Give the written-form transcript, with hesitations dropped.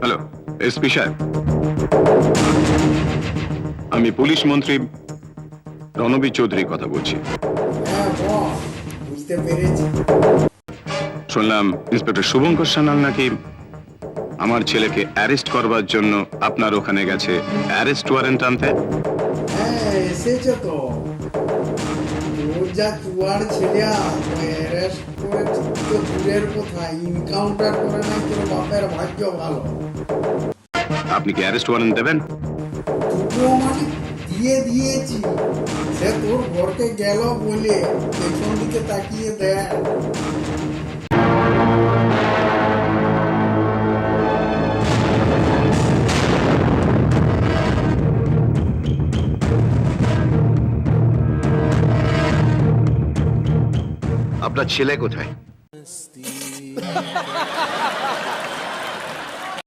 Hello, SP সাহেব, আমি police মন্ত্রী রণবীর চৌধুরী কথা বলছি। হ্যাঁ বস, বুঝতে পেরেছি। শুনলাম ইন্সপেক্টর শুভঙ্কর সান্যাল নাকি আমার ছেলেকে অ্যারেস্ট করবার জন্য আপনার ওখানে গেছে অ্যারেস্ট ওয়ারেন্ট আনতে। হ্যাঁ এসেছে তো। তোর যা চুয়ার ছেলে অ্যারেস্ট করে তো দূরের কথা, ইনকাউন্টার করে নাই তোর বাপের ভাগ্য ভালো। আপনি কি অ্যারেস্ট ওয়ারেন্ট দেবেন? দুটো মানে দিয়ে দিয়েছি। সে তোর ঘরকে গেল বলে পেছন দিকে তাকিয়ে দেয়। আপনার ছেলে কোথায়?